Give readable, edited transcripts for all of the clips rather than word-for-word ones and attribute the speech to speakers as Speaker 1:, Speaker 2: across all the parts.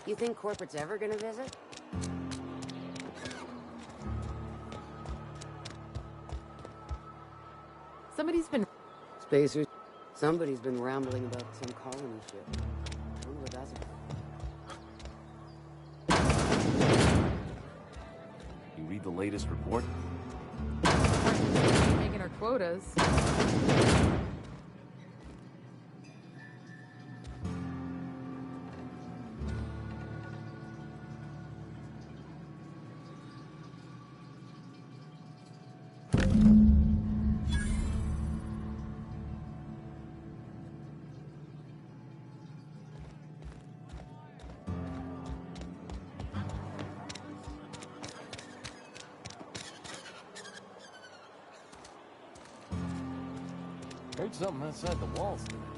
Speaker 1: You think corporate's ever gonna visit?
Speaker 2: Somebody's been...
Speaker 1: Spacers. Somebody's been rambling about some colony ship. I wonder what that's about.
Speaker 3: You read the latest report?
Speaker 2: making our quotas.
Speaker 3: Heard something outside the walls today.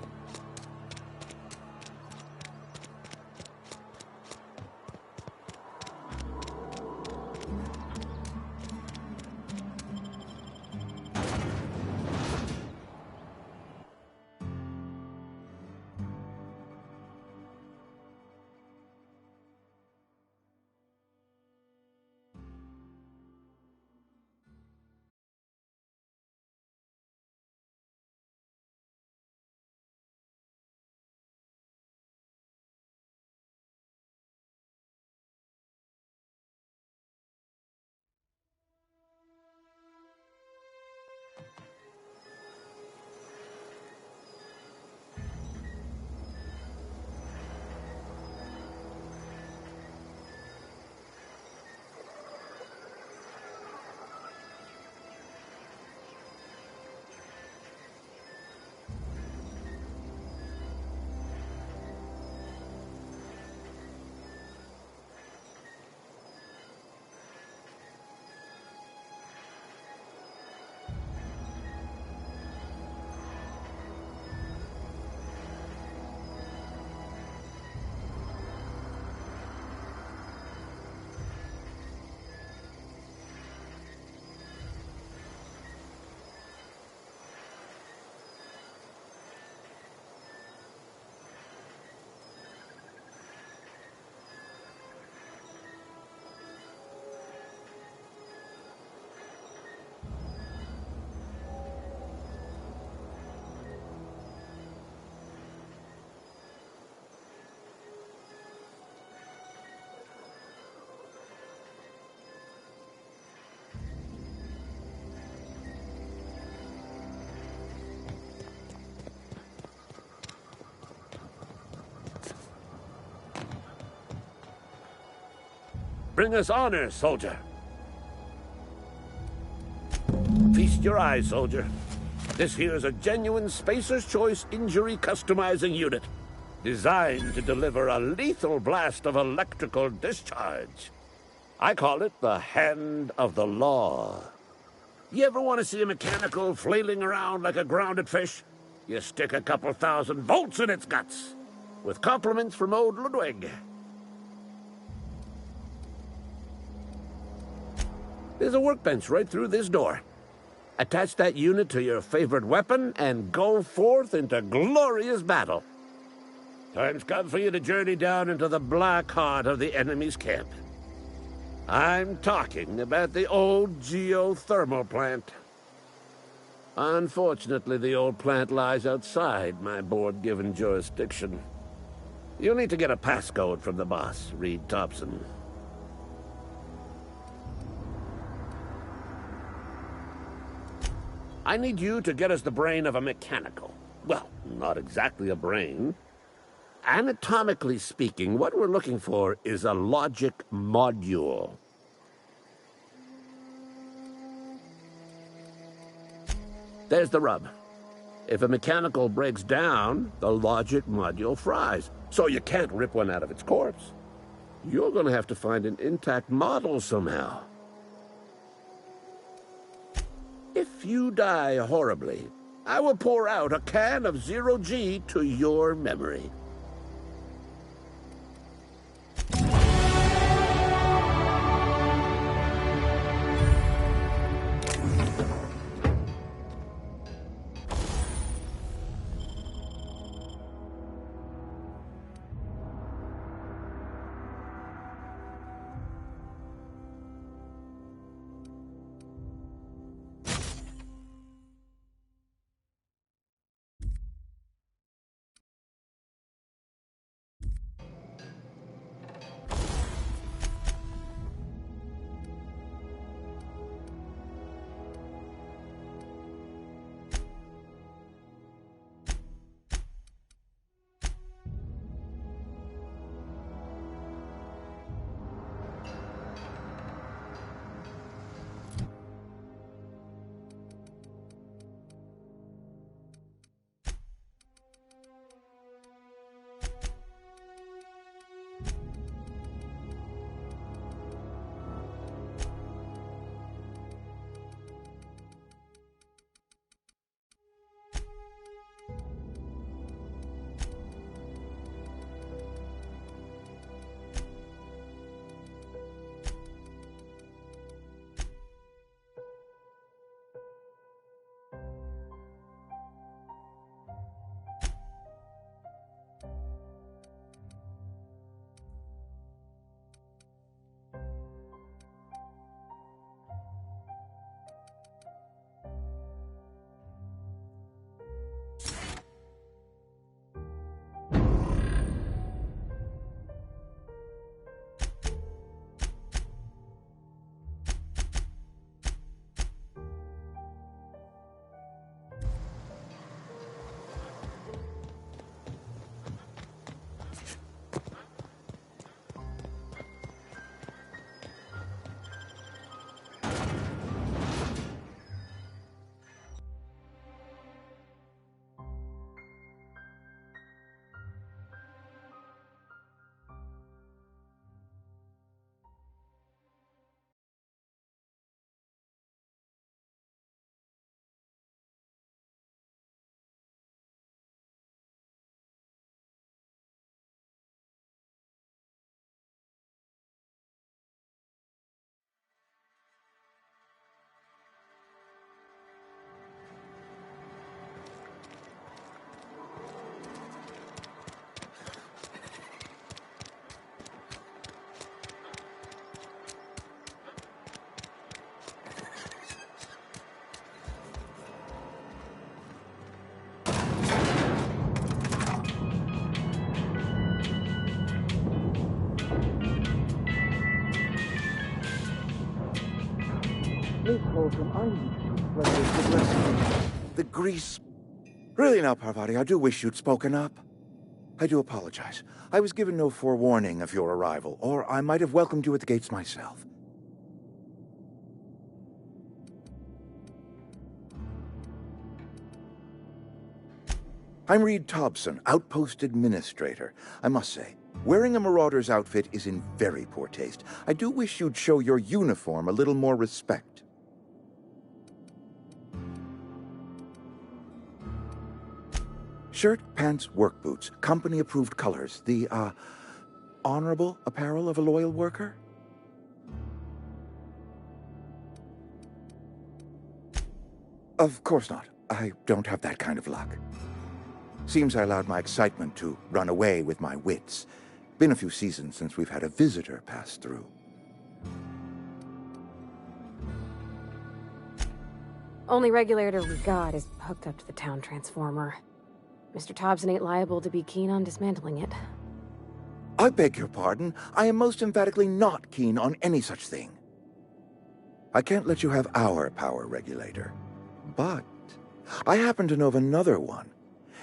Speaker 4: Bring us honor, soldier. Feast your eyes, soldier. This here's a genuine Spacer's Choice injury customizing unit, designed to deliver a lethal blast of electrical discharge. I call it the Hand of the Law. You ever want to see a mechanical flailing around like a grounded fish? You stick a couple thousand volts in its guts. With compliments from old Ludwig. There's a workbench right through this door. Attach that unit to your favorite weapon and go forth into glorious battle. Time's come for you to journey down into the black heart of the enemy's camp. I'm talking about the old geothermal plant. Unfortunately, the old plant lies outside my board-given jurisdiction. You'll need to get a passcode from the boss, Reed Thompson. I need you to get us the brain of a mechanical. Well, not exactly a brain. Anatomically speaking, what we're looking for is a logic module. There's the rub. If a mechanical breaks down, the logic module fries, so you can't rip one out of its corpse. You're going to have to find an intact model somehow. If you die horribly, I will pour out a can of Zero-G to your memory.
Speaker 5: Miss Holcomb, I need to pleasure the recipe. The grease. Really now, Parvati, I do wish you'd spoken up. I do apologize. I was given no forewarning of your arrival, or I might have welcomed you at the gates myself. I'm Reed Thompson, Outpost Administrator. I must say, wearing a Marauder's outfit is in very poor taste. I do wish you'd show your uniform a little more respect. Shirt, pants, work boots, company-approved colors. The, honorable apparel of a loyal worker? Of course not. I don't have that kind of luck. Seems I allowed my excitement to run away with my wits. Been a few seasons since we've had a visitor pass through.
Speaker 6: Only regulator we got is hooked up to the town transformer. Mr. Thompson ain't liable to be keen on dismantling it.
Speaker 5: I beg your pardon. I am most emphatically not keen on any such thing. I can't let you have our power regulator. But I happen to know of another one.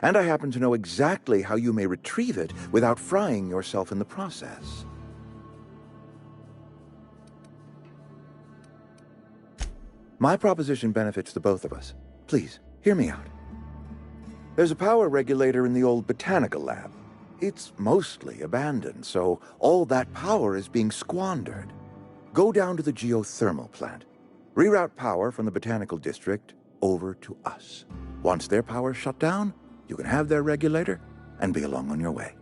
Speaker 5: And I happen to know exactly how you may retrieve it without frying yourself in the process. My proposition benefits the both of us. Please, hear me out. There's a power regulator in the old botanical lab. It's mostly abandoned, so all that power is being squandered. Go down to the geothermal plant. Reroute power from the botanical district over to us. Once their power's shut down, you can have their regulator and be along on your way.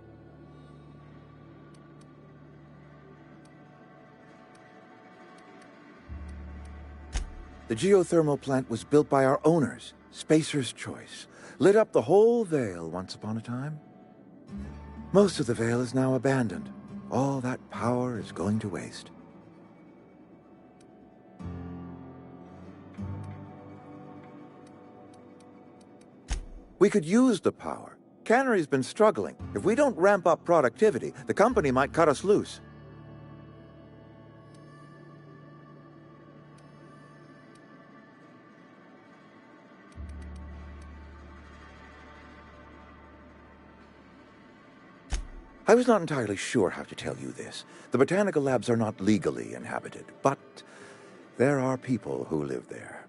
Speaker 5: The geothermal plant was built by our owners, Spacer's Choice. Lit up the whole Vale once upon a time. Most of the Vale is now abandoned. All that power is going to waste. We could use the power. Cannery's been struggling. If we don't ramp up productivity, the company might cut us loose. I was not entirely sure how to tell you this. The botanical labs are not legally inhabited, but there are people who live there.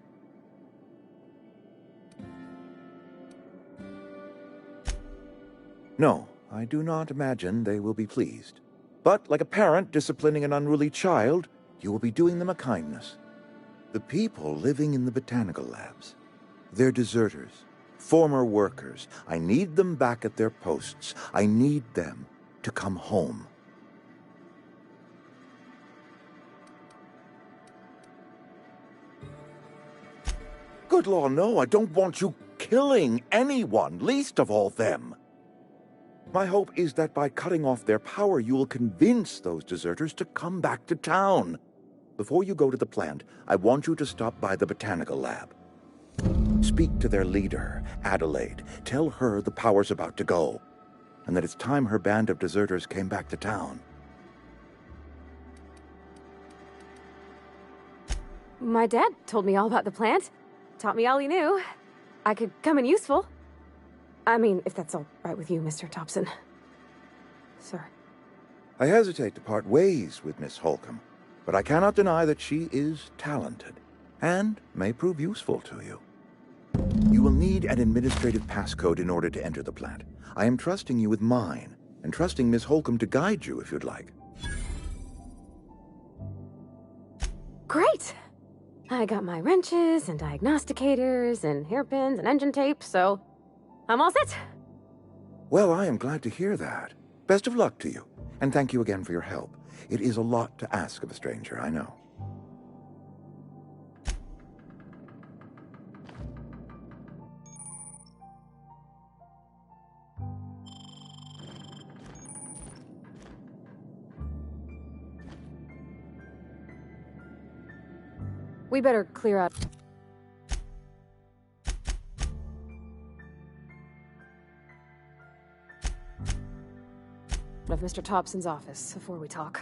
Speaker 5: No, I do not imagine they will be pleased. But like a parent disciplining an unruly child, you will be doing them a kindness. The people living in the botanical labs, they're deserters, former workers. I need them back at their posts. I need them to come home. Good law, no, I don't want you killing anyone, least of all them. My hope is that by cutting off their power, you will convince those deserters to come back to town. Before you go to the plant, I want you to stop by the botanical lab. Speak to their leader, Adelaide. Tell her the power's about to go, and that it's time her band of deserters came back to town.
Speaker 6: My dad told me all about the plant. Taught me all he knew. I could come in useful. I mean, if that's all right with you, Mr. Thompson. Sir.
Speaker 5: I hesitate to part ways with Miss Holcomb, but I cannot deny that she is talented, and may prove useful to you. You will need an administrative passcode in order to enter the plant. I am trusting you with mine, and trusting Miss Holcomb to guide you if you'd like.
Speaker 6: Great! I got my wrenches and diagnosticators and hairpins and engine tape, so I'm all set.
Speaker 5: Well, I am glad to hear that. Best of luck to you, and thank you again for your help. It is a lot to ask of a stranger, I know.
Speaker 6: We better clear out. Of Mr. Thompson's office before we talk.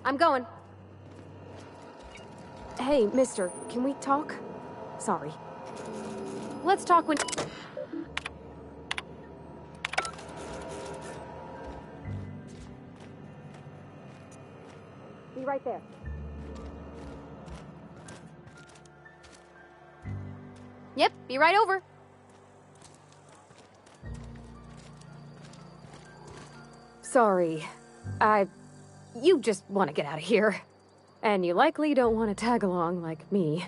Speaker 6: I'm going. Hey, mister, can we talk? Sorry. Let's talk when... Be right there. Yep, be right over. Sorry. You just want to get out of here. And you likely don't want to tag along like me.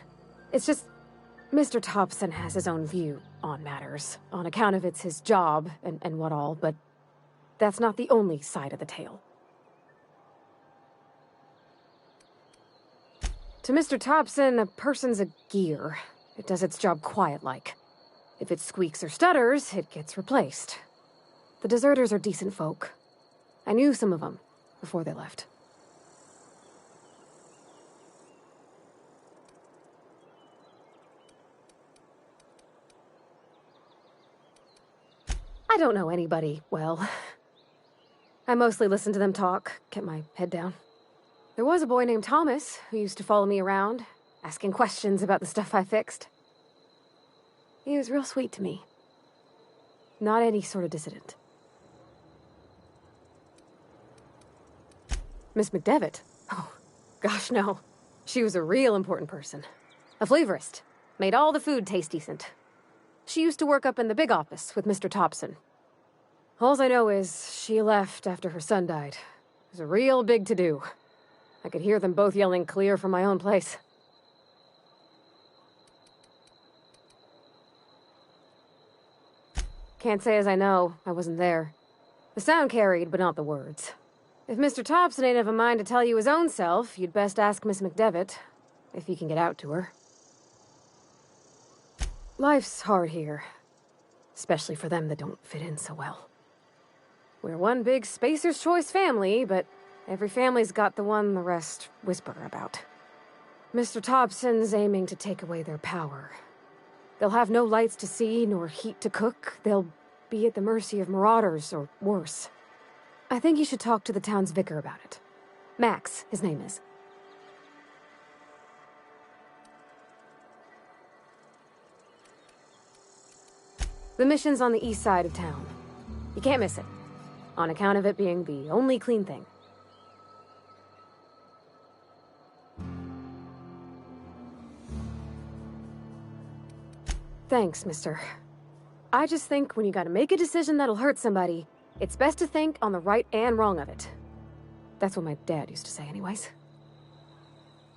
Speaker 6: It's just... Mr. Thompson has his own view on matters, on account of it's his job and what all, but that's not the only side of the tale. To Mr. Thompson, a person's a gear. It does its job quiet-like. If it squeaks or stutters, it gets replaced. The deserters are decent folk. I knew some of them before they left. I don't know anybody well. I mostly listened to them talk, kept my head down. There was a boy named Thomas who used to follow me around, asking questions about the stuff I fixed. He was real sweet to me. Not any sort of dissident. Miss McDevitt? Oh, gosh, no. She was a real important person. A flavorist. Made all the food taste decent. She used to work up in the big office with Mr. Thompson. All I know is she left after her son died. It was a real big to-do. I could hear them both yelling clear from my own place. Can't say as I know. I wasn't there. The sound carried, but not the words. If Mr. Thompson ain't of a mind to tell you his own self, you'd best ask Miss McDevitt, if he can get out to her. Life's hard here. Especially for them that don't fit in so well. We're one big Spacer's Choice family, but every family's got the one the rest whisper about. Mr. Thompson's aiming to take away their power. They'll have no lights to see, nor heat to cook. They'll be at the mercy of marauders, or worse. I think you should talk to the town's vicar about it. Max, his name is. The mission's on the east side of town. You can't miss it, on account of it being the only clean thing. Thanks, mister. I just think when you gotta make a decision that'll hurt somebody, it's best to think on the right and wrong of it. That's what my dad used to say anyways.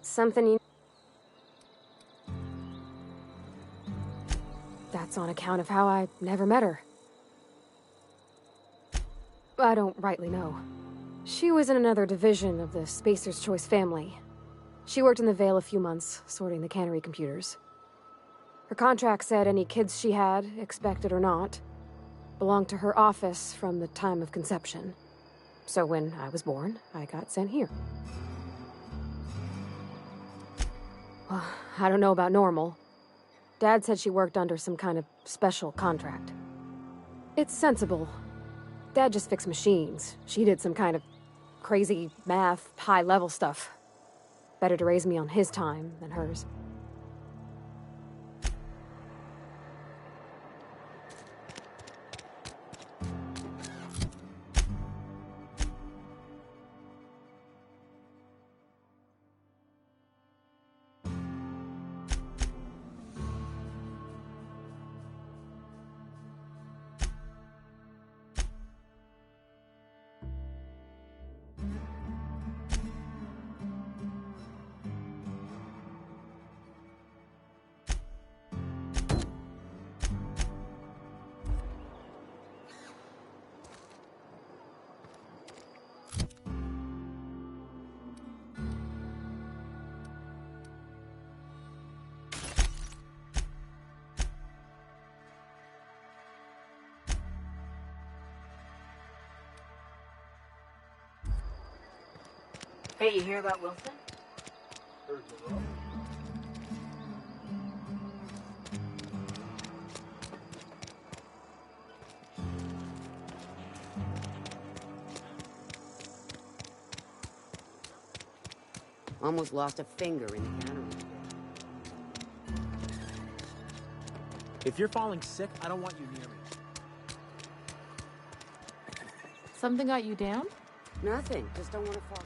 Speaker 6: Something you... That's on account of how I never met her. I don't rightly know. She was in another division of the Spacer's Choice family. She worked in the Vale a few months, sorting the cannery computers. Her contract said any kids she had, expected or not, belonged to her office from the time of conception. So when I was born, I got sent here. Well, I don't know about normal. Dad said she worked under some kind of special contract. It's sensible. Dad just fixed machines. She did some kind of crazy math, high-level stuff. Better to raise me on his time than hers.
Speaker 1: Hey, you hear about Wilson? Almost lost a finger in the cannery.
Speaker 7: If you're falling sick, I don't want you near me.
Speaker 2: Something got you down?
Speaker 1: Nothing. Just don't want to fall.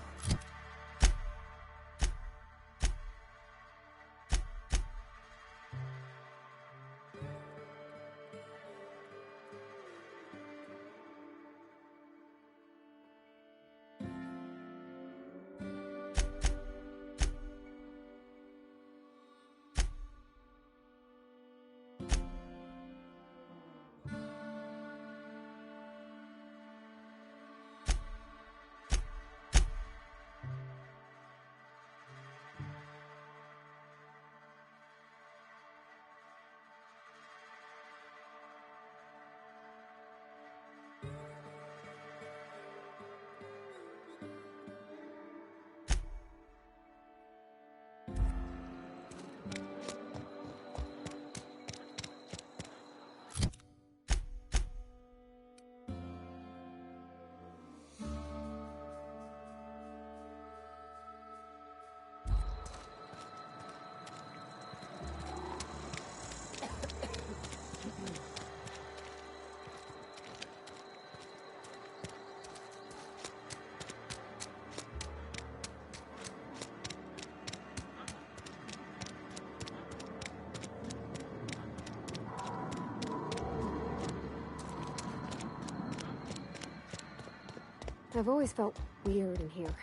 Speaker 6: I've always felt weird in here.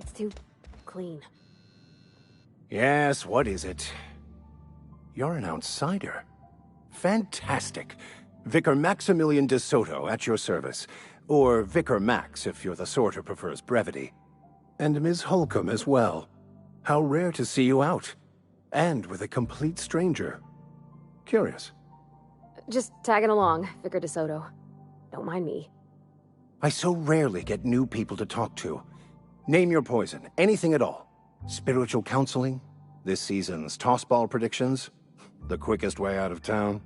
Speaker 6: It's too clean.
Speaker 8: Yes, what is it? You're an outsider. Fantastic. Vicar Maximilian de Soto at your service. Or Vicar Max, if you're the sort who prefers brevity. And Ms. Holcomb as well. How rare to see you out. And with a complete stranger. Curious.
Speaker 6: Just tagging along, Vicar DeSoto. Don't mind me.
Speaker 8: I so rarely get new people to talk to. Name your poison, anything at all. Spiritual counseling? This season's tossball predictions? The quickest way out of town?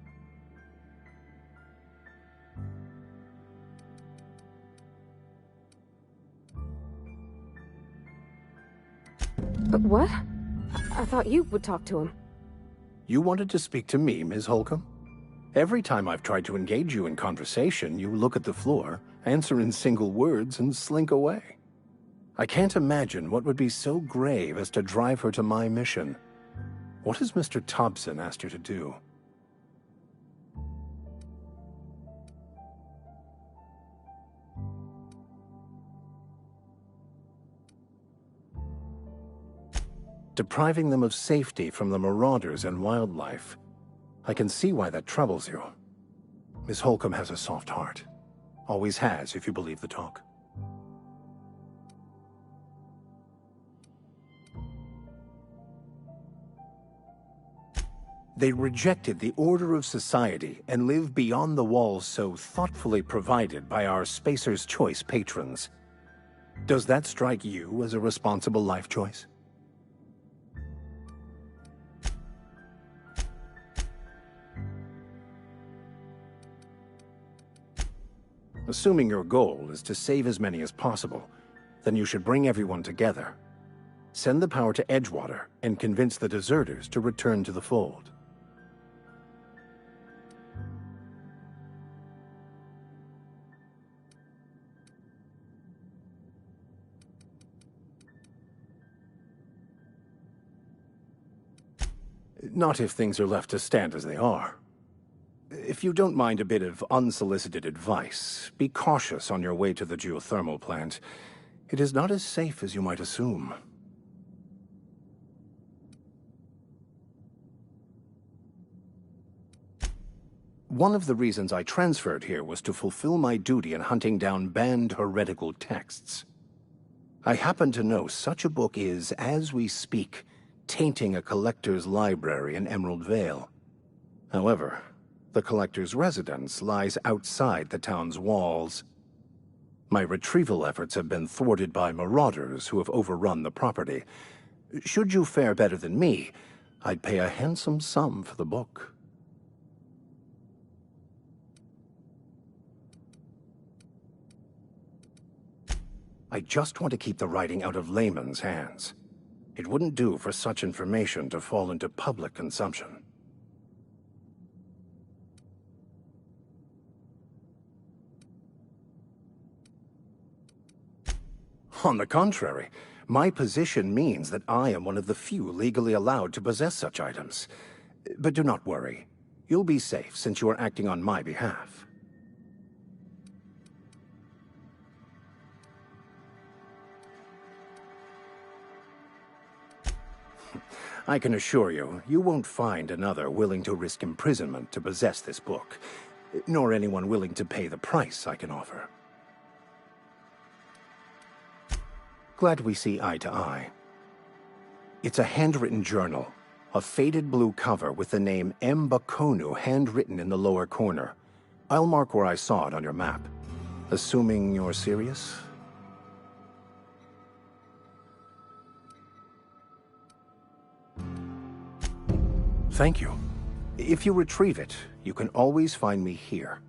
Speaker 6: But what? I thought you would talk to him.
Speaker 8: You wanted to speak to me, Ms. Holcomb? Every time I've tried to engage you in conversation, you look at the floor, answer in single words, and slink away. I can't imagine what would be so grave as to drive her to my mission. What has Mr. Thompson asked you to do? Depriving them of safety from the marauders and wildlife. I can see why that troubles you. Miss Holcomb has a soft heart. Always has, if you believe the talk. They rejected the order of society and live beyond the walls so thoughtfully provided by our Spacer's Choice patrons. Does that strike you as a responsible life choice? Assuming your goal is to save as many as possible, then you should bring everyone together. Send the power to Edgewater and convince the deserters to return to the fold. Not if things are left to stand as they are. If you don't mind a bit of unsolicited advice, be cautious on your way to the geothermal plant. It is not as safe as you might assume. One of the reasons I transferred here was to fulfill my duty in hunting down banned heretical texts. I happen to know such a book is, as we speak, tainting a collector's library in Emerald Vale. However, the collector's residence lies outside the town's walls. My retrieval efforts have been thwarted by marauders who have overrun the property. Should you fare better than me, I'd pay a handsome sum for the book. I just want to keep the writing out of layman's hands. It wouldn't do for such information to fall into public consumption. On the contrary, my position means that I am one of the few legally allowed to possess such items. But do not worry. You'll be safe since you are acting on my behalf. I can assure you, you won't find another willing to risk imprisonment to possess this book, nor anyone willing to pay the price I can offer. Glad we see eye to eye. It's a handwritten journal, a faded blue cover with the name M'Bakono handwritten in the lower corner. I'll mark where I saw it on your map. Assuming you're serious? Thank you. If you retrieve it, you can always find me here.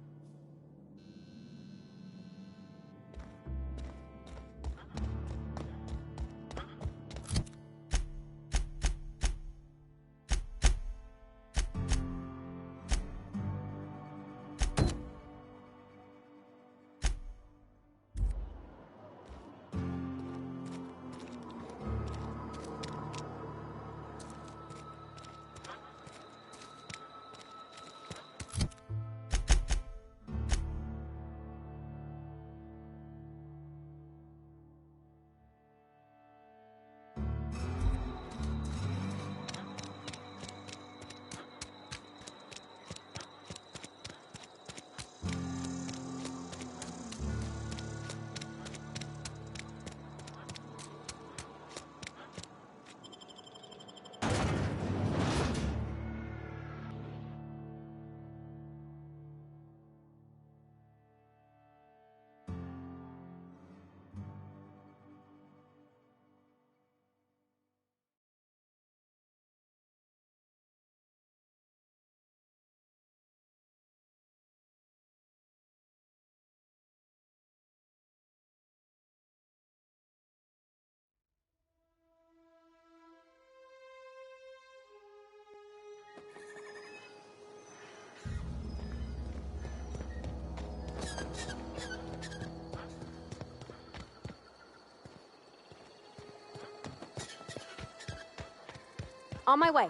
Speaker 6: On my way.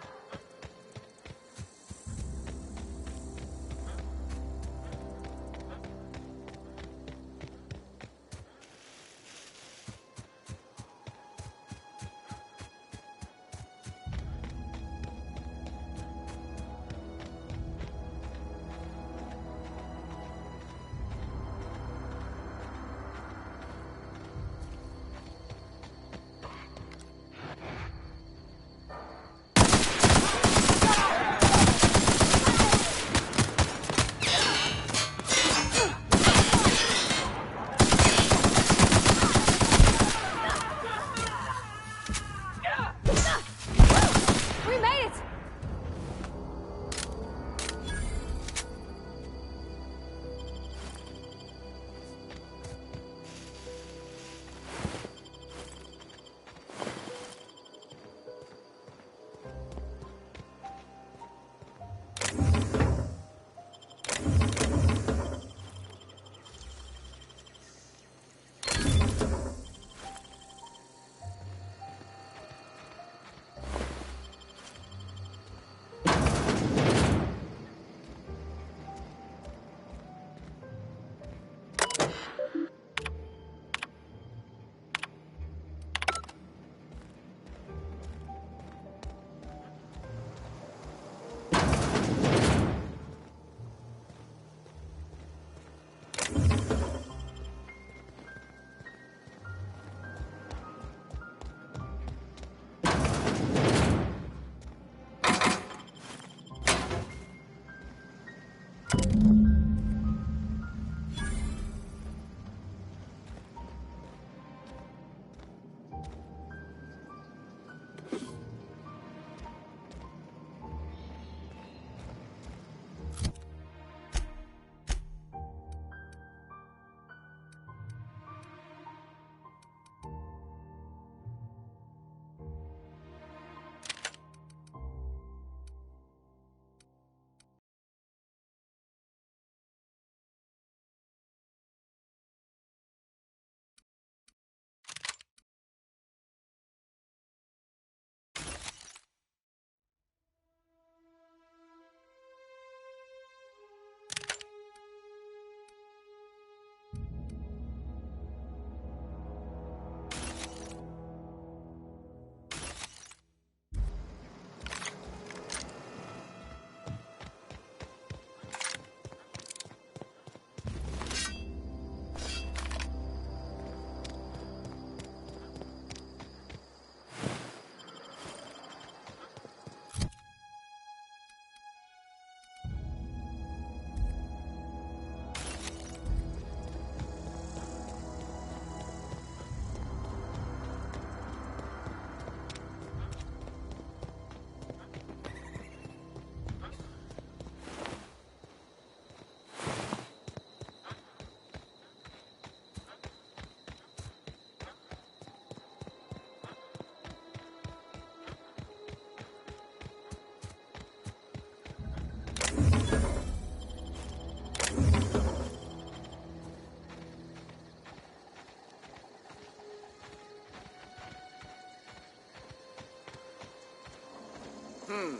Speaker 6: Everyone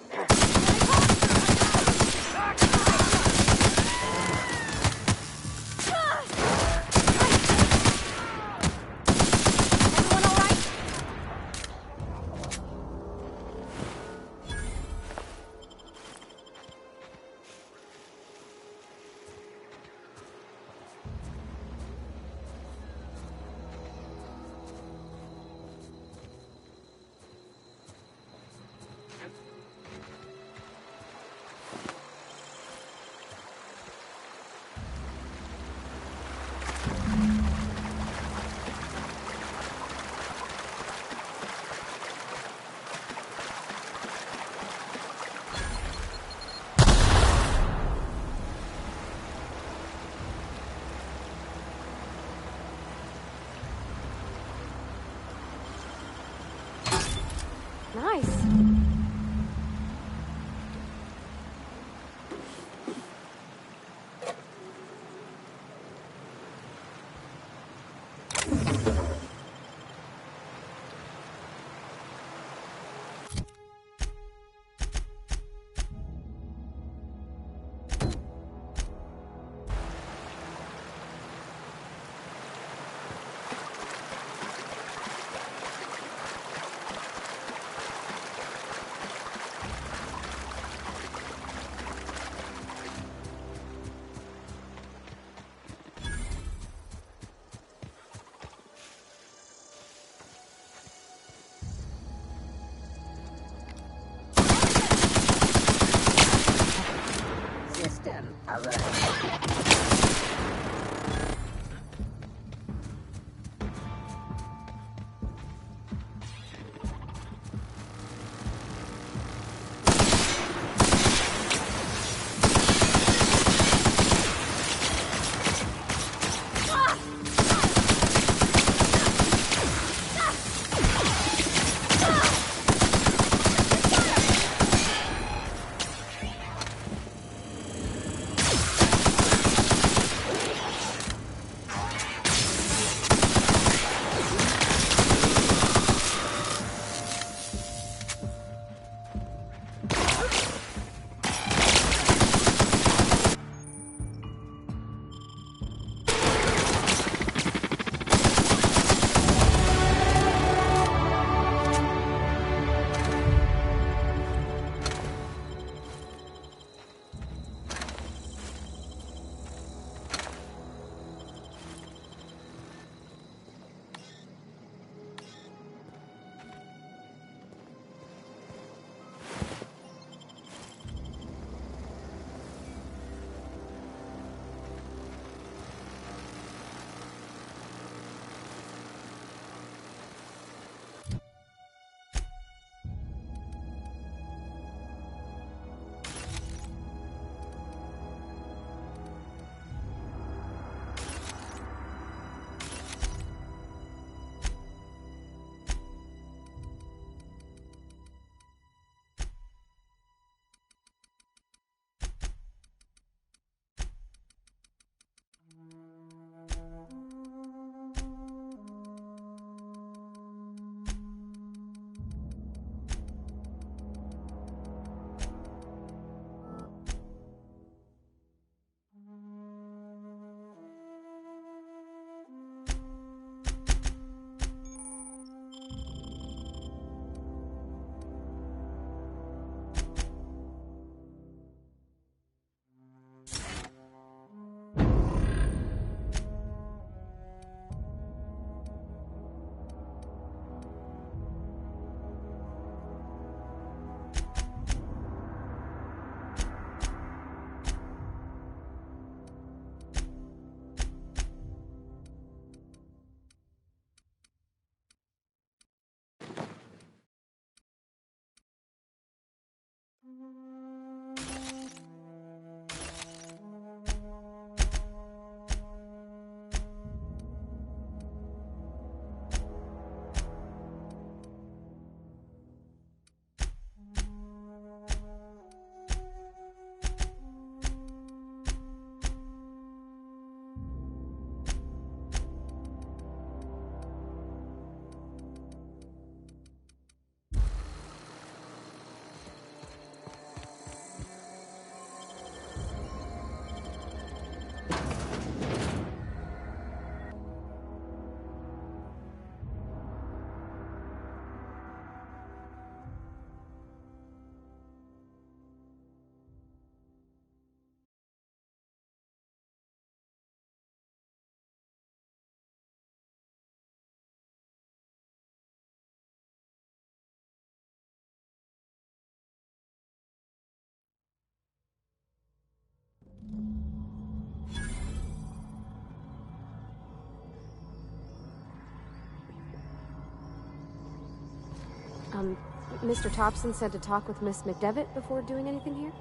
Speaker 6: all right? Nice. Mr. Thompson said to talk with Miss McDevitt before doing anything here?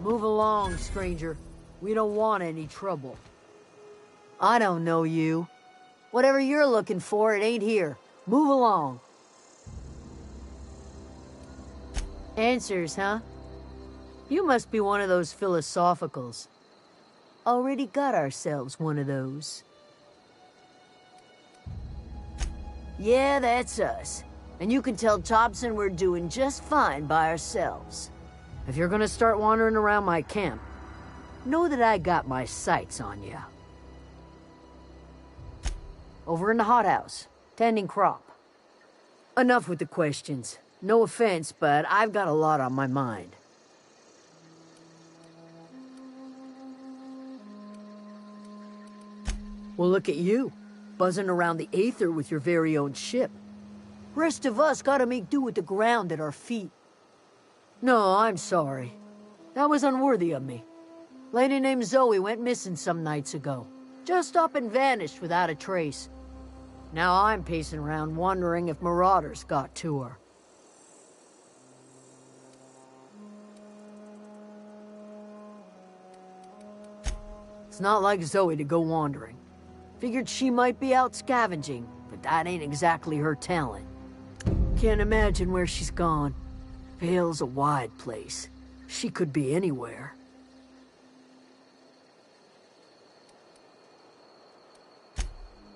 Speaker 9: Move along, stranger. We don't want any trouble. I don't know you. Whatever you're looking for, it ain't here. Move along. Answers, huh? You must be one of those philosophicals. Already got ourselves one of those. Yeah, that's us. And you can tell Thompson we're doing just fine by ourselves. If you're gonna start wandering around my camp, know that I got my sights on you. Over in the hothouse, tending crop. Enough with the questions. No offense, but I've got a lot on my mind. Well, look at you, buzzing around the Aether with your very own ship. Rest of us gotta make do with the ground at our feet. No, I'm sorry. That was unworthy of me. Lady named Zoe went missing some nights ago. Just up and vanished without a trace. Now I'm pacing around wondering if marauders got to her. It's not like Zoe to go wandering. Figured she might be out scavenging, but that ain't exactly her talent. Can't imagine where she's gone. Vale's a wide place. She could be anywhere.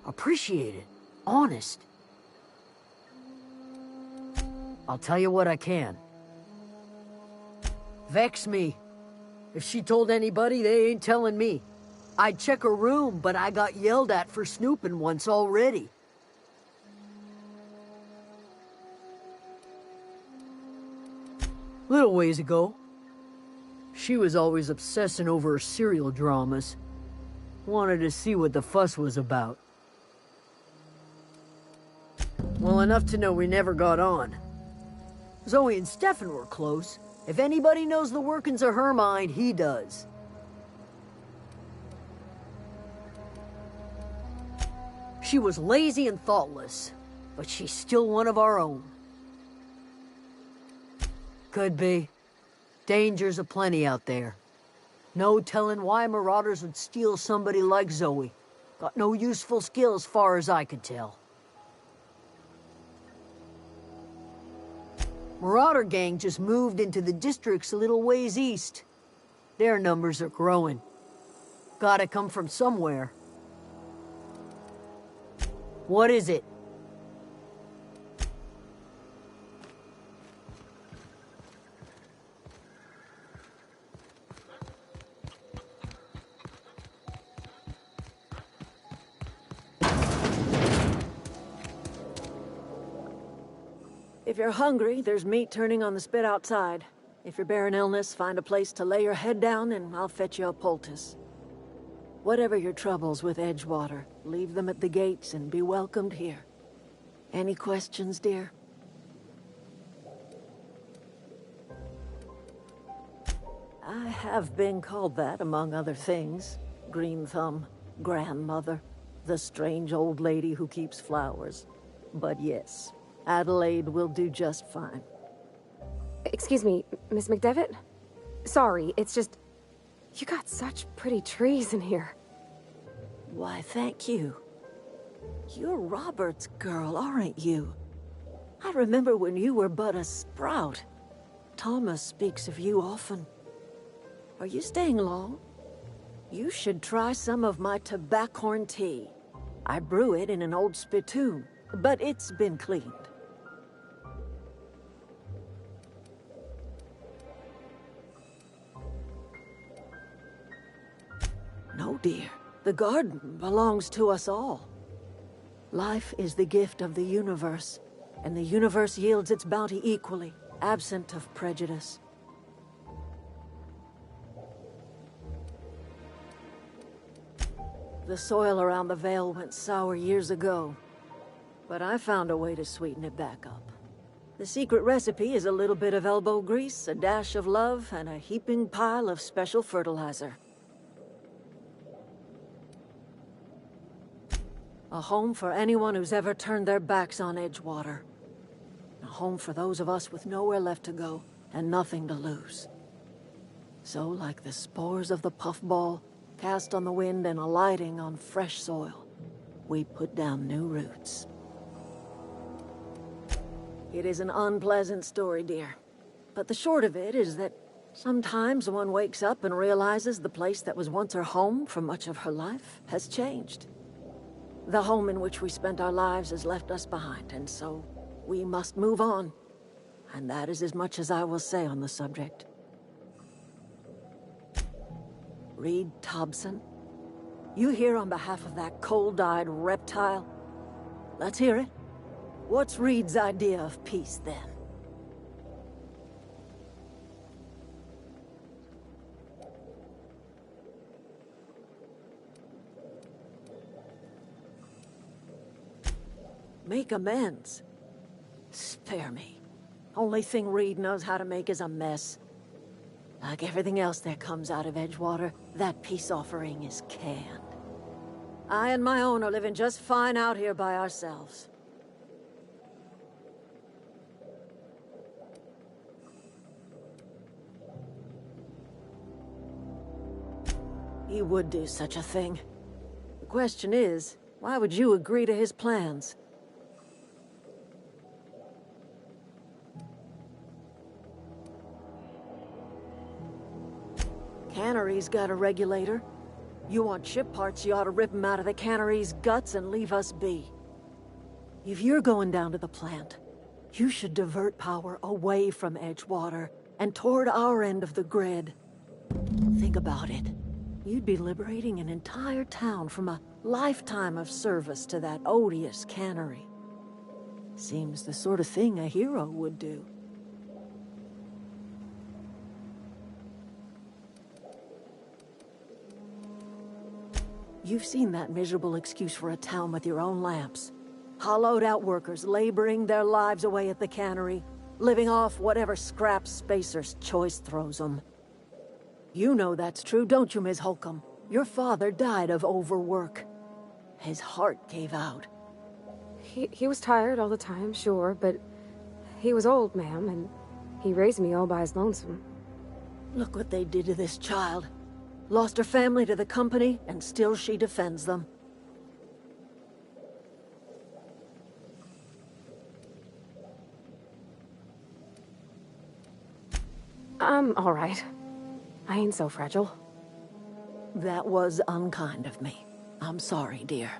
Speaker 9: Appreciate it. Honest. I'll tell you what I can. Vex me. If she told anybody, they ain't telling me. I'd check her room, but I got yelled at for snooping once already. Little ways ago, she was always obsessing over her serial dramas. Wanted to see what the fuss was about. Well, enough to know we never got on. Zoe and Stefan were close. If anybody knows the workings of her mind, he does. She was lazy and thoughtless, but she's still one of our own. Could be. Dangers aplenty out there. No telling why marauders would steal somebody like Zoe. Got no useful skill as far as I could tell. Marauder gang just moved into the districts a little ways east. Their numbers are growing. Gotta come from somewhere. What is it?
Speaker 10: If you're hungry, there's meat turning on the spit outside. If you're bearing illness, find a place to lay your head down and I'll fetch you a poultice. Whatever your troubles with Edgewater, leave them at the gates and be welcomed here. Any questions, dear? I have been called that, among other things. Green Thumb, grandmother, the strange old lady who keeps flowers. But yes, Adelaide will do just fine.
Speaker 6: Excuse me, Miss McDevitt? Sorry, it's just... You got such pretty trees in here.
Speaker 10: Why, thank you. You're Robert's girl, aren't you? I remember when you were but a sprout. Thomas speaks of you often. Are you staying long? You should try some of my tobaccorn tea. I brew it in an old spittoon, but it's been cleaned. No, dear. The garden belongs to us all. Life is the gift of the universe, and the universe yields its bounty equally, absent of prejudice. The soil around the Vale went sour years ago, but I found a way to sweeten it back up. The secret recipe is a little bit of elbow grease, a dash of love, and a heaping pile of special fertilizer. A home for anyone who's ever turned their backs on Edgewater. A home for those of us with nowhere left to go and nothing to lose. So, like the spores of the puffball, cast on the wind and alighting on fresh soil, we put down new roots. It is an unpleasant story, dear. But the short of it is that sometimes one wakes up and realizes the place that was once her home for much of her life has changed. The home in which we spent our lives has left us behind, and so we must move on. And that is as much as I will say on the subject. Reed Thompson? You here on behalf of that cold-eyed reptile? Let's hear it. What's Reed's idea of peace, then? Make amends. Spare me. Only thing Reed knows how to make is a mess. Like everything else that comes out of Edgewater, that peace offering is canned. I and my own are living just fine out here by ourselves. He would do such a thing. The question is, why would you agree to his plans? Cannery's got a regulator. You want ship parts, you ought to rip them out of the cannery's guts and leave us be. If you're going down to the plant, you should divert power away from Edgewater and toward our end of the grid. Think about it. You'd be liberating an entire town from a lifetime of service to that odious cannery. Seems the sort of thing a hero would do. You've seen that miserable excuse for a town with your own lamps. Hollowed-out workers laboring their lives away at the cannery, living off whatever scraps Spacer's Choice throws them. You know that's true, don't you, Ms. Holcomb? Your father died of overwork. His heart gave out.
Speaker 6: He was tired all the time, sure, but he was old, ma'am, and He raised me all by his lonesome.
Speaker 10: Look what they did to this child. Lost her family to the company, and still she defends them.
Speaker 6: I'm all right. I ain't so fragile.
Speaker 10: That was unkind of me. I'm sorry, dear.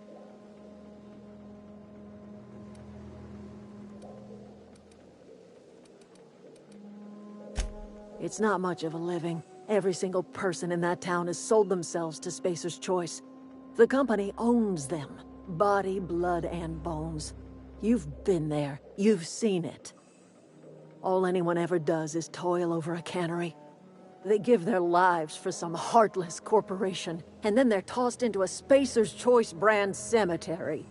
Speaker 10: It's not much of a living. Every single person in that town has sold themselves to Spacer's Choice. The company owns them. Body, blood, and bones. You've been there. You've seen it. All anyone ever does is toil over a cannery. They give their lives for some heartless corporation, and then they're tossed into a Spacer's Choice brand cemetery.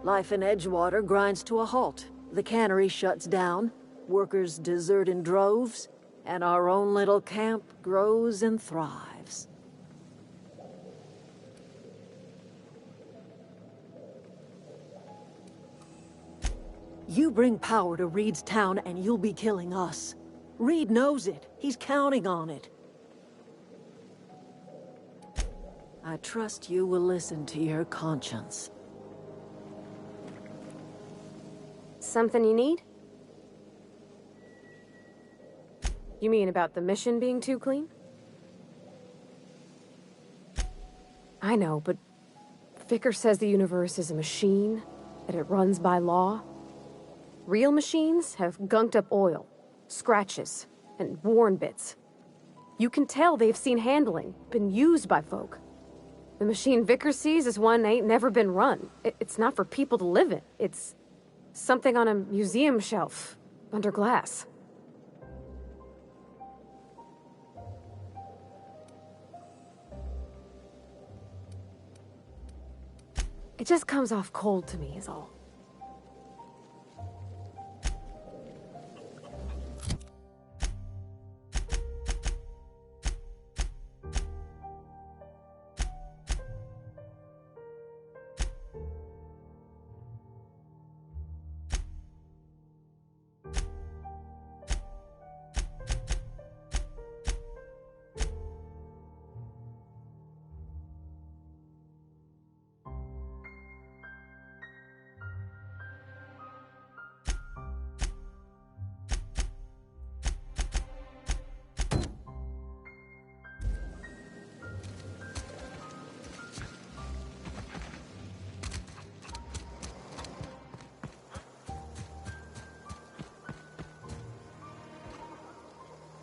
Speaker 10: Life in Edgewater grinds to a halt. The cannery shuts down, workers desert in droves, and our own little camp grows and thrives. You bring power to Reed's town and you'll be killing us. Reed knows it. He's counting on it. I trust you will listen to your conscience.
Speaker 6: Something you need? You mean about the mission being too clean? I know, but Vickers says the universe is a machine, that it runs by law. Real machines have gunked up oil, scratches, and worn bits. You can tell they've seen handling, been used by folk. The machine Vickers sees is one ain't never been run. It's not for people to live in. It's something on a museum shelf, under glass. It just comes off cold to me, is all.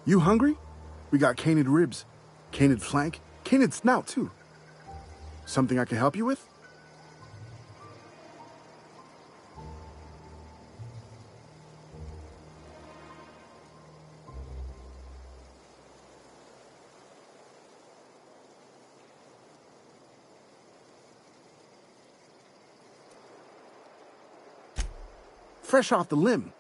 Speaker 11: You hungry? We got canid ribs, canid flank, canid snout, too. Something I can help you with? Fresh off the limb.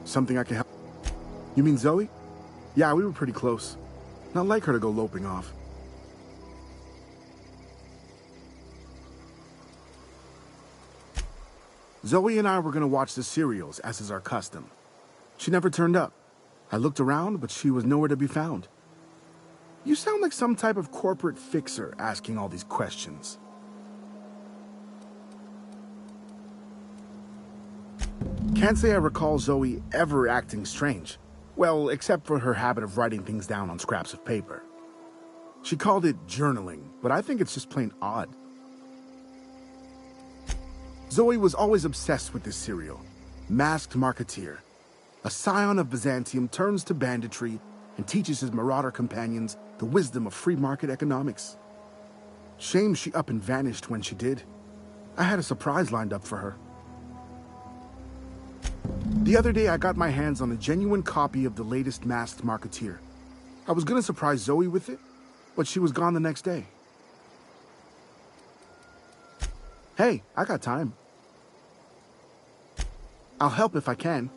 Speaker 11: Something I can help? You mean Zoe? Yeah, we were pretty close. Not like her to go loping off. Zoe and I were gonna watch the serials, as is our custom. She never turned up. I looked around, but she was nowhere to be found. You sound like some type of corporate fixer asking all these questions. Can't say I recall Zoe ever acting strange. Well, except for her habit of writing things down on scraps of paper. She called it journaling, but I think it's just plain odd. Zoe was always obsessed with this serial, Masked Marketeer. A scion of Byzantium turns to banditry and teaches his marauder companions the wisdom of free market economics. Shame she up and vanished when she did. I had a surprise lined up for her. The other day I got my hands on a genuine copy of the latest Masked Marketeer. I was gonna surprise Zoe with it, but she was gone the next day. Hey, I got time. I'll help if I can.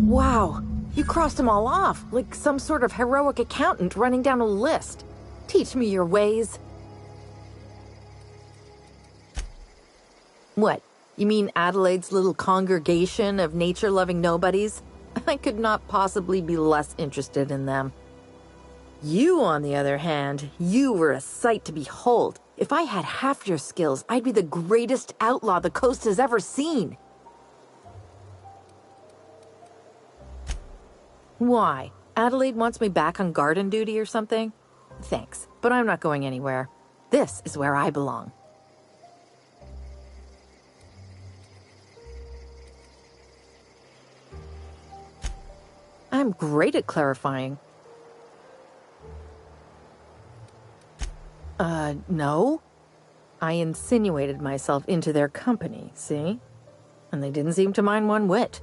Speaker 2: Wow, you crossed them all off, like some sort of heroic accountant running down a list. Teach me your ways. What? You mean Adelaide's little congregation of nature-loving nobodies? I could not possibly be less interested in them. You, on the other hand, you were a sight to behold. If I had half your skills, I'd be the greatest outlaw the coast has ever seen. Why? Adelaide wants me back on garden duty or something? Thanks, but I'm not going anywhere. This is where I belong. I'm great at clarifying. No. I insinuated myself into their company, see? And they didn't seem to mind one whit.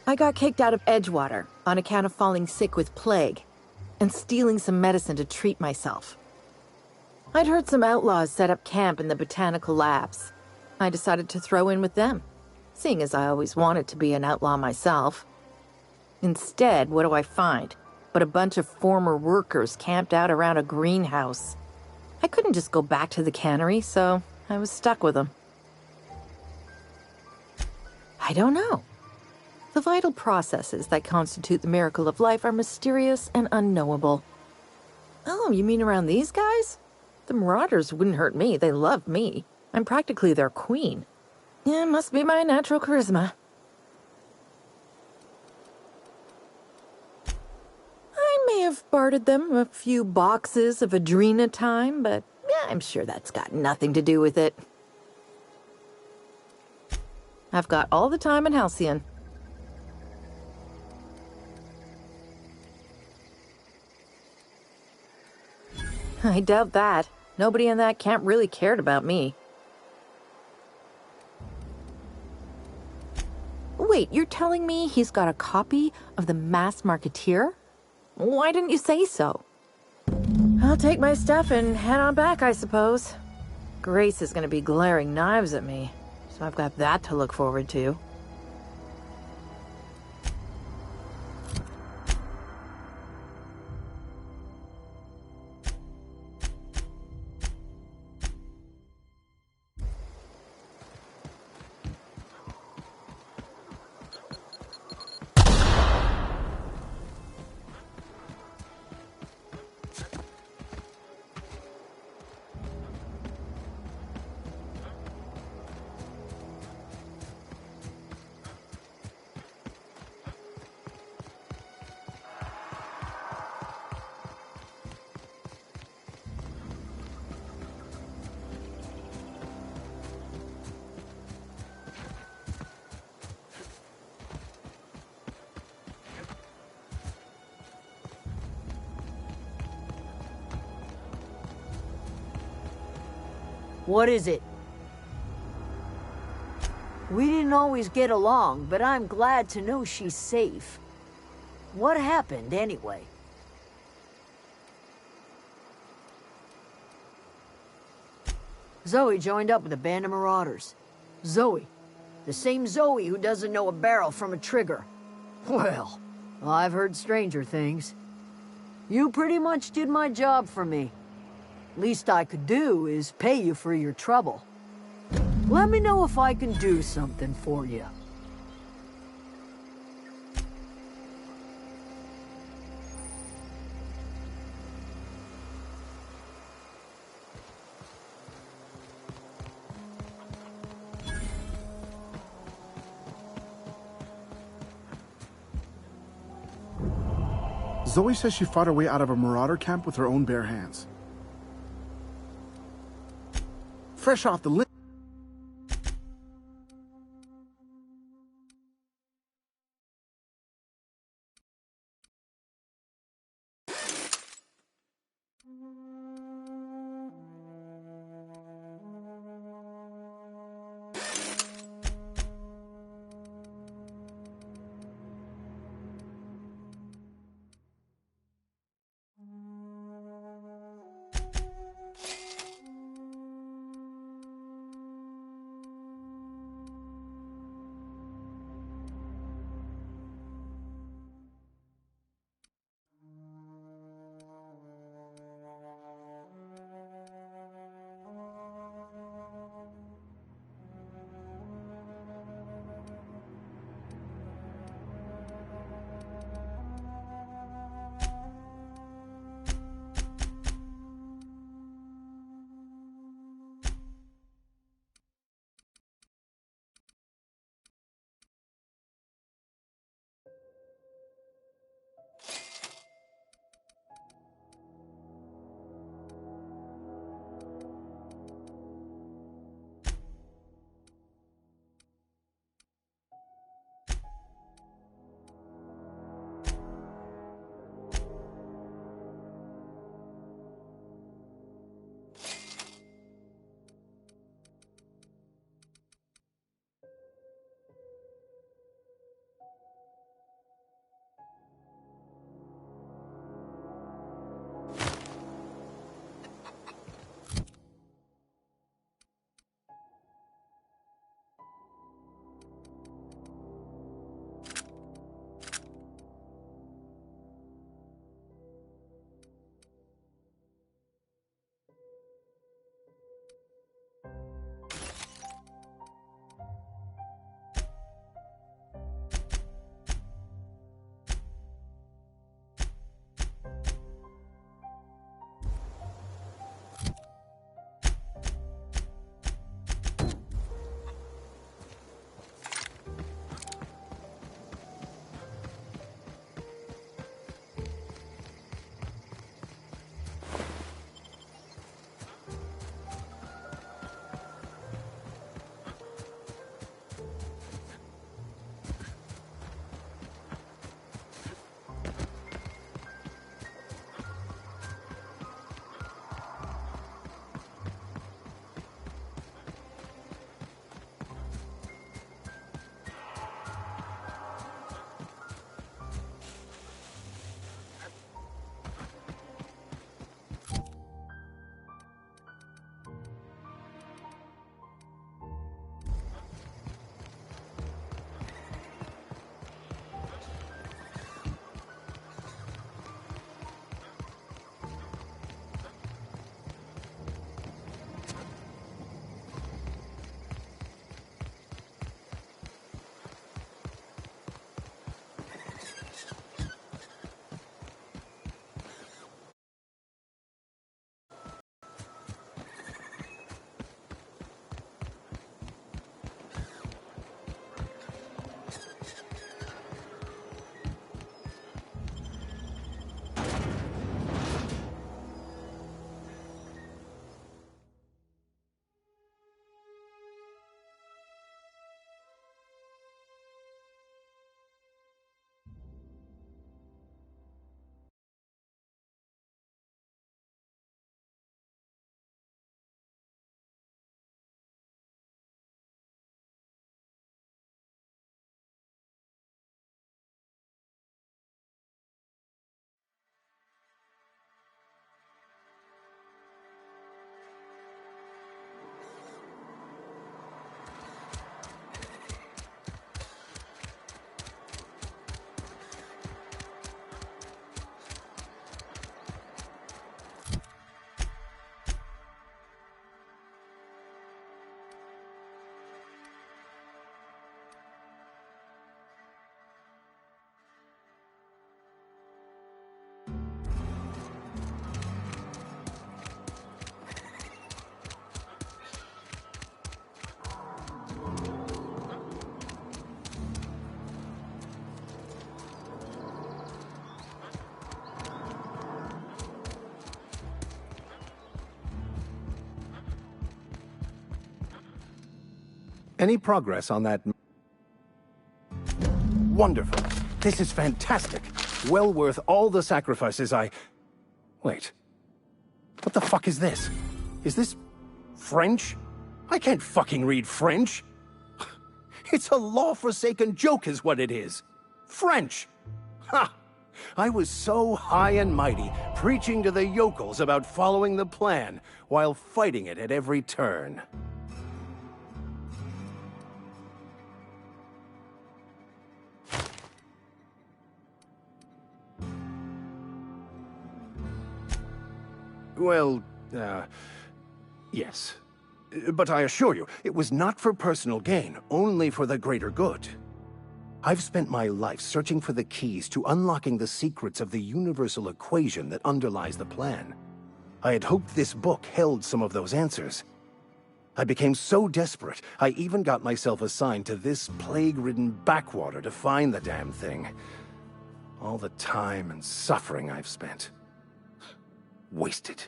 Speaker 2: I got kicked out of Edgewater on account of falling sick with plague and stealing some medicine to treat myself. I'd heard some outlaws set up camp in the botanical labs. I decided to throw in with them, seeing as I always wanted to be an outlaw myself. Instead, what do I find but a bunch of former workers camped out around a greenhouse? I couldn't just go back to the cannery, so I was stuck with them. I don't know. The vital processes that constitute the miracle of life are mysterious and unknowable. Oh, you mean around these guys? The Marauders wouldn't hurt me. They love me. I'm practically their queen. Yeah, must be my natural charisma. I may have bartered them a few boxes of Adrena time, but yeah, I'm sure that's got nothing to do with it. I've got all the time in Halcyon. I doubt that. Nobody in that camp really cared about me. Wait, you're telling me he's got a copy of the Masked Marketeer? Why didn't you say so? I'll take my stuff and head on back, I suppose. Grace is going to be glaring knives at me, so I've got that to look forward to.
Speaker 9: What is it? We didn't always get along, but I'm glad to know she's safe. What happened, anyway? Zoe joined up with a band of marauders. Zoe. The same Zoe who doesn't know a barrel from a trigger. Well, I've heard stranger things. You pretty much did my job for me. Least I could do is pay you for your trouble. Let me know if I can do something for you.
Speaker 11: Zoe says she fought her way out of a marauder camp with her own bare hands. Fresh off the list.
Speaker 8: Any progress on that? Wonderful. This is fantastic. Well worth all the sacrifices I... Wait. What the fuck is this? Is this... French? I can't fucking read French. It's a law-forsaken joke is what it is. French! Ha! I was so high and mighty, preaching to the yokels about following the plan, while fighting it at every turn. Well, yes. But I assure you, it was not for personal gain, only for the greater good. I've spent my life searching for the keys to unlocking the secrets of the universal equation that underlies the plan. I had hoped this book held some of those answers. I became so desperate, I even got myself assigned to this plague-ridden backwater to find the damn thing. All the time and suffering I've spent. Wasted.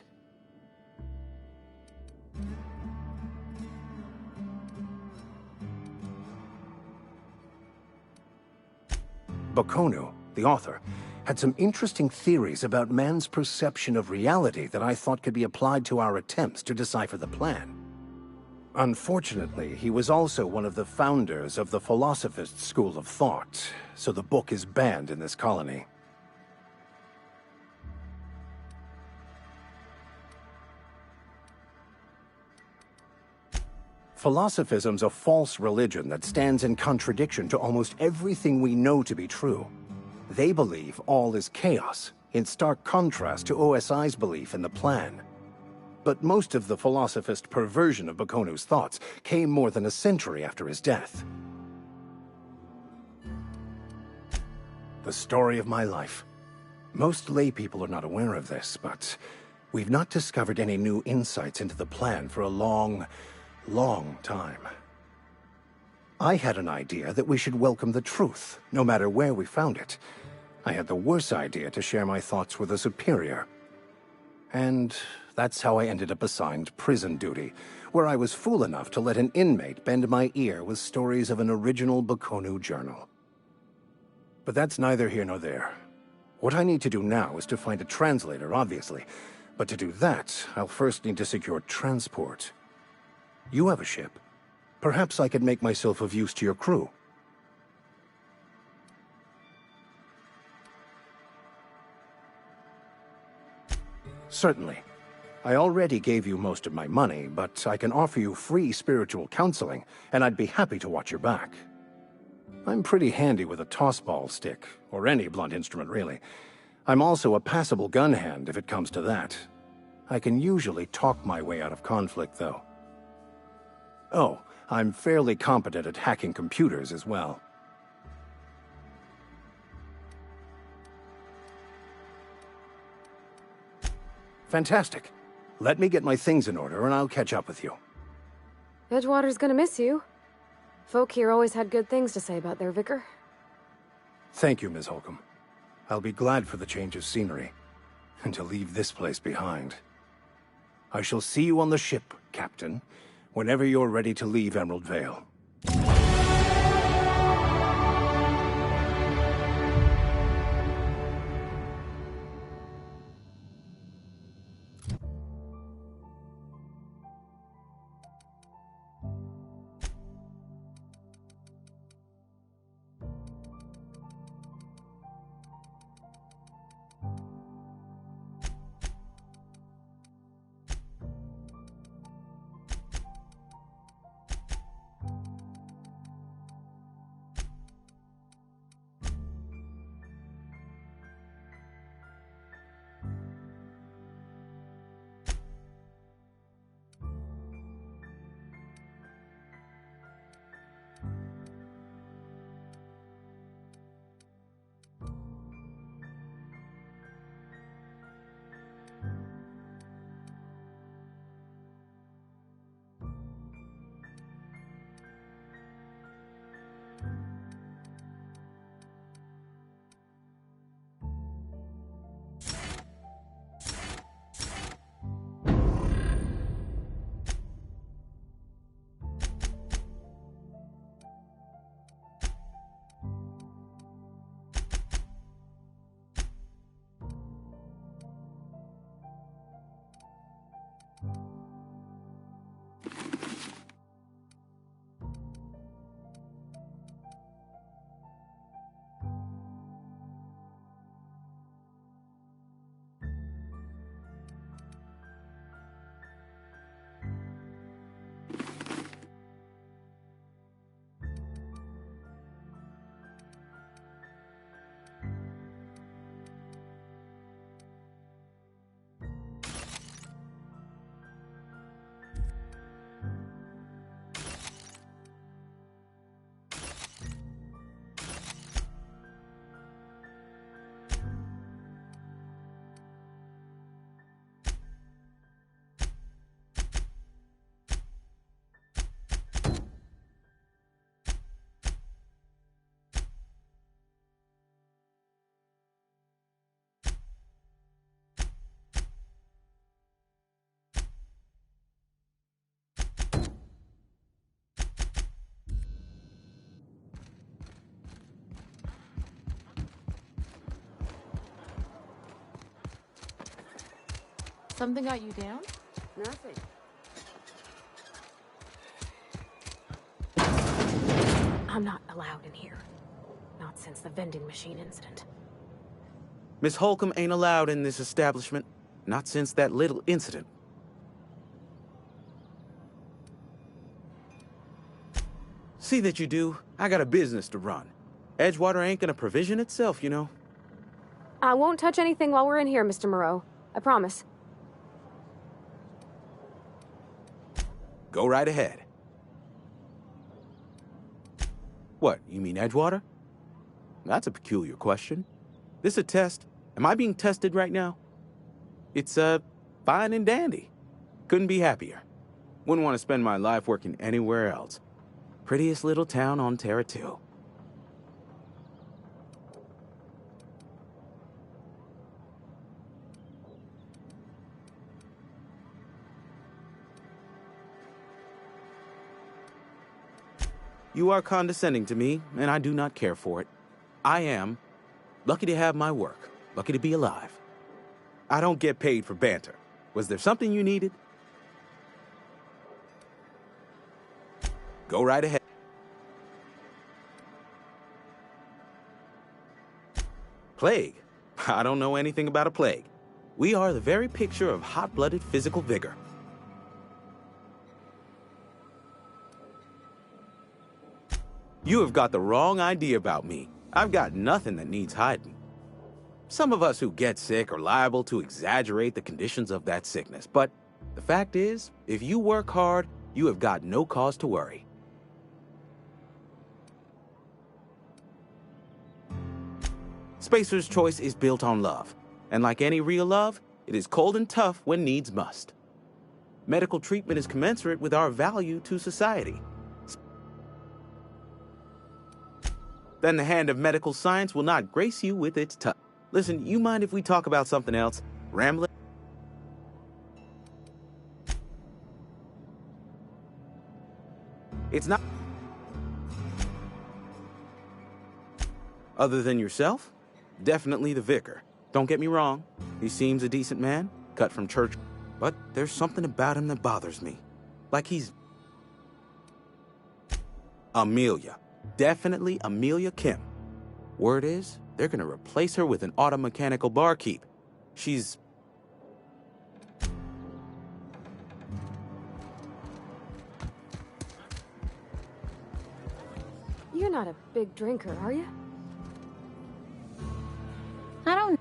Speaker 8: Bakono, the author, had some interesting theories about man's perception of reality that I thought could be applied to our attempts to decipher the plan. Unfortunately, he was also one of the founders of the Philosophist school of thought, so the book is banned in this colony. Philosophism's a false religion that stands in contradiction to almost everything we know to be true. They believe all is chaos, in stark contrast to OSI's belief in the plan. But most of the philosophist perversion of Bakono's thoughts came more than a century after his death. The story of my life. Most lay people are not aware of this, but we've not discovered any new insights into the plan for a long time. I had an idea that we should welcome the truth, no matter where we found it. I had the worse idea to share my thoughts with a superior. And that's how I ended up assigned prison duty, where I was fool enough to let an inmate bend my ear with stories of an original Bakono journal. But that's neither here nor there. What I need to do now is to find a translator, obviously. But to do that, I'll first need to secure transport. You have a ship. Perhaps I could make myself of use to your crew. Certainly. I already gave you most of my money, but I can offer you free spiritual counseling, and I'd be happy to watch your back. I'm pretty handy with a tossball stick, or any blunt instrument, really. I'm also a passable gun hand, if it comes to that. I can usually talk my way out of conflict, though. Oh, I'm fairly competent at hacking computers as well. Fantastic. Let me get my things in order and I'll catch up with you.
Speaker 6: Edgewater's gonna miss you. Folk here always had good things to say about their vicar.
Speaker 8: Thank you, Ms. Holcomb. I'll be glad for the change of scenery, and to leave this place behind. I shall see you on the ship, Captain, whenever you're ready to leave Emerald Vale.
Speaker 2: Something got you down?
Speaker 1: Nothing.
Speaker 6: I'm not allowed in here. Not since the vending machine incident.
Speaker 12: Miss Holcomb ain't allowed in this establishment. Not since that little incident. See that you do. I got a business to run. Edgewater ain't gonna provision itself, you know.
Speaker 6: I won't touch anything while we're in here, Mr. Moreau. I promise.
Speaker 12: Go right ahead. What, you mean Edgewater? That's a peculiar question. This a test? Am I being tested right now? It's, fine and dandy. Couldn't be happier. Wouldn't want to spend my life working anywhere else. Prettiest little town on Terra 2. You are condescending to me, and I do not care for it. I am lucky to have my work, lucky to be alive. I don't get paid for banter. Was there something you needed? Go right ahead. Plague? I don't know anything about a plague. We are the very picture of hot-blooded physical vigor. You have got the wrong idea about me. I've got nothing that needs hiding. Some of us who get sick are liable to exaggerate the conditions of that sickness, but the fact is, if you work hard, you have got no cause to worry. Spacer's Choice is built on love, and like any real love, it is cold and tough when needs must. Medical treatment is commensurate with our value to society. Then the hand of medical science will not grace you with its touch. Listen, you mind if we talk about something else? Rambling? It's not... Other than yourself? Definitely the vicar. Don't get me wrong. He seems a decent man, cut from church. But there's something about him that bothers me. Like he's... Amelia. Definitely Amelia Kim. Word is, they're gonna replace her with an auto-mechanical barkeep. She's...
Speaker 6: You're not a big drinker, are you?
Speaker 13: I don't...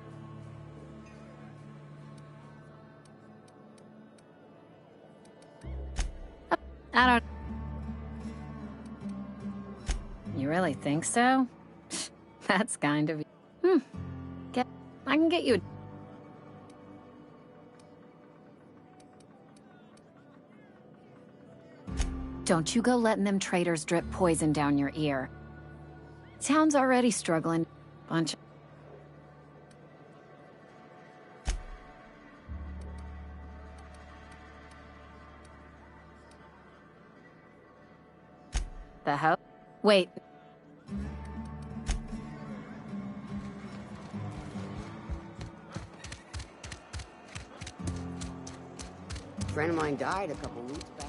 Speaker 13: I don't... You really think so? That's kind of... I can get you... Don't you go letting them traitors drip poison down your ear. Town's already struggling. Bunch of... The hell? Wait.
Speaker 1: A friend of mine died a couple weeks back.